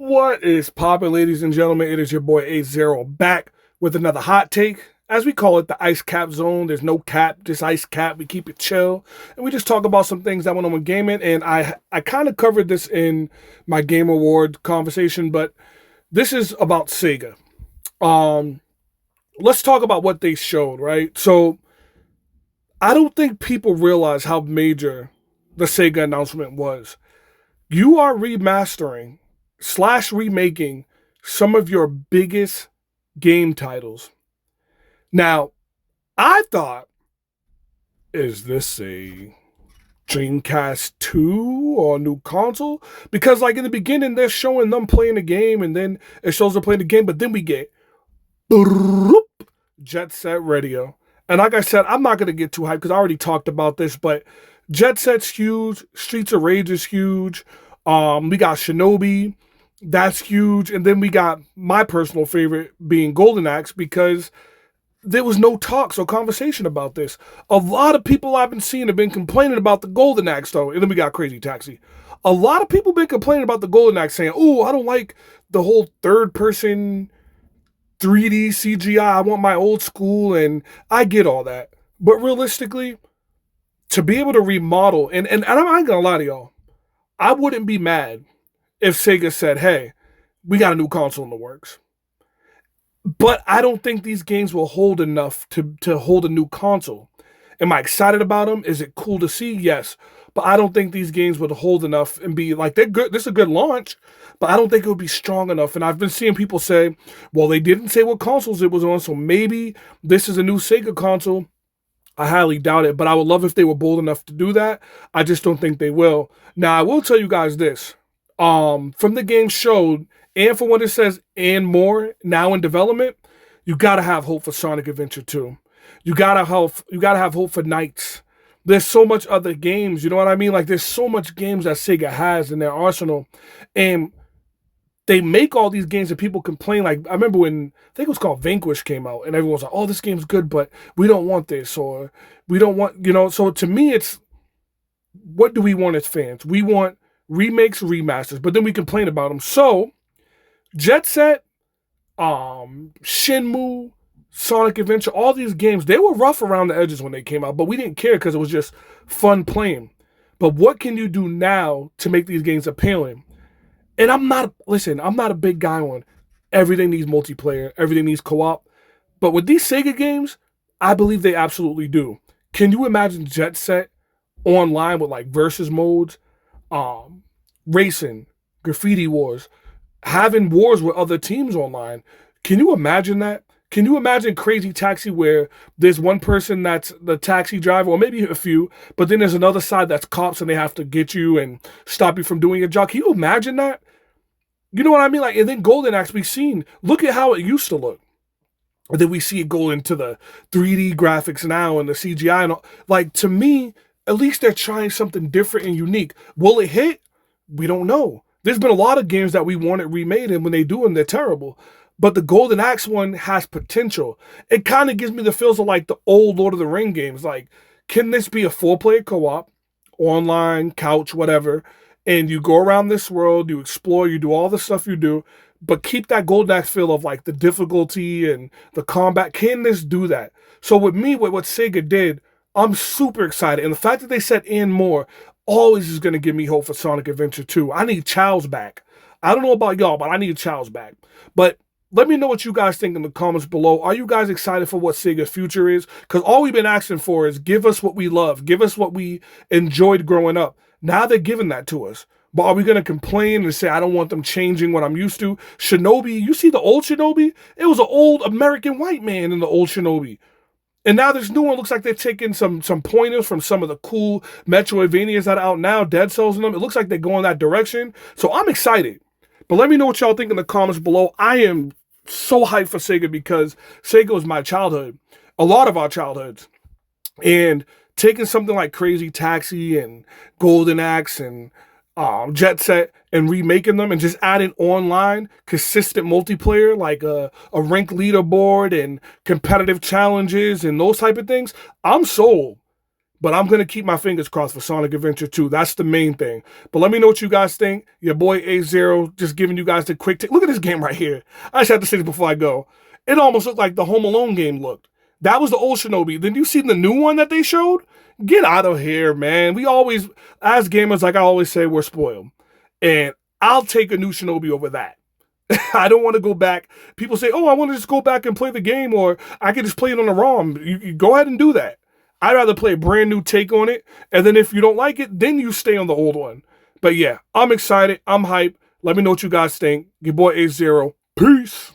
What is poppin', ladies and gentlemen? It is your boy A0 back with another hot take. As we call it, the ice cap zone. There's no cap, just ice cap. We keep it chill. And we just talk about some things that went on with gaming. And I kind of covered this in my Game Award conversation, but this is about Sega. Um, let's talk about what they showed, right? So I don't think people realize how major the Sega announcement was. You are remastering slash remaking some of your biggest game titles. Now, I thought, is this a Dreamcast 2 or a new console? Because, like, in the beginning, they're showing them playing the game, and then it shows them playing the game, but then we get Jet Set Radio. And like I said, I'm not going to get too hyped because I already talked about this, but Jet Set's huge. Streets of Rage is huge. We got Shinobi. That's huge. And then we got my personal favorite being Golden Axe because there was no talks or conversation about this. A lot of people I've been seeing have been complaining about the Golden Axe, though. And then we got Crazy Taxi. A lot of people have been complaining about the Golden Axe, saying, oh, I don't like the whole third person 3D CGI. I want my old school, and I get all that. But realistically, to be able to remodel, and I'm not gonna lie to y'all, I wouldn't be mad if Sega said, hey, we got a new console in the works. But I don't think these games will hold enough to hold a new console. Am I excited about them? Is it cool to see? Yes. But I don't think these games would hold enough and be like, they're good. This is a good launch, but I don't think it would be strong enough. And I've been seeing people say, well, they didn't say what consoles it was on, so maybe this is a new Sega console. I highly doubt it, but I would love if they were bold enough to do that. I just don't think they will. Now, I will tell you guys this. From the game showed, and for what it says, and more now in development, you gotta have hope for Sonic Adventure 2. You gotta have hope for Knights. There's so much other games, you know what I mean? Like there's so much games that Sega has in their arsenal. And they make all these games that people complain. Like I remember when I think it was called Vanquish came out, and everyone was like, "Oh, this game's good, but we don't want this," or "We don't want," you know. So to me, it's what do we want as fans? We want remakes, remasters, but then we complain about them. So Jet Set, Shenmue, Sonic Adventure, all these games, they were rough around the edges when they came out, but we didn't care because it was just fun playing. But what can you do now to make these games appealing? And I'm not a big guy on everything needs multiplayer, everything needs co-op. But with these Sega games, I believe they absolutely do. Can you imagine Jet Set online with like versus modes, racing, graffiti wars, having wars with other teams online? Can you imagine that? Can you imagine Crazy Taxi where there's one person that's the taxi driver, or maybe a few, but then there's another side that's cops and they have to get you and stop you from doing your job? Can you imagine that? You know what I mean? Like, and then Golden Axe, we've seen, look at how it used to look. And then we see it go into the 3D graphics now and the CGI and all. Like, to me, at least they're trying something different and unique. Will it hit? We don't know. There's been a lot of games that we wanted remade, and when they do them, they're terrible. But the Golden Axe one has potential. It kind of gives me the feels of like the old Lord of the Ring games. Like, can this be a 4-player co-op, online, couch, whatever, and you go around this world, you explore, you do all the stuff you do, but keep that Golden Axe feel of like the difficulty and the combat? Can this do that? So with me, with what Sega did, I'm super excited. And the fact that they said and more always is going to give me hope for Sonic Adventure 2. I need Chow's back. I don't know about y'all, but I need Chow's back. But let me know what you guys think in the comments below. Are you guys excited for what Sega's future is? Because all we've been asking for is give us what we love. Give us what we enjoyed growing up. Now they're giving that to us. But are we going to complain and say, I don't want them changing what I'm used to? Shinobi, you see the old Shinobi? It was an old American white man in the old Shinobi. And now this new one looks like they're taking some pointers from some of the cool Metroidvanias that are out now, Dead Cells in them. It looks like they're going that direction. So I'm excited. But let me know what y'all think in the comments below. I am so hyped for Sega because Sega was my childhood. A lot of our childhoods. And taking something like Crazy Taxi and Golden Axe and Jet Set and remaking them and just adding online consistent multiplayer like a rank leaderboard and competitive challenges and those type of things, I'm sold. But I'm going to keep my fingers crossed for Sonic Adventure 2. That's the main thing. But let me know what you guys think. Your boy A0 just giving you guys the quick take. Look at this game right here. I just have to say this before I go. It almost looked like the Home Alone game looked. That was the old Shinobi. Then you see the new one that they showed? Get out of here, man. We always, as gamers, like I always say, we're spoiled. And I'll take a new Shinobi over that. I don't want to go back. People say, oh, I want to just go back and play the game, or I can just play it on the ROM. You go ahead and do that. I'd rather play a brand new take on it. And then if you don't like it, then you stay on the old one. But yeah, I'm excited. I'm hyped. Let me know what you guys think. Your boy A0. Peace.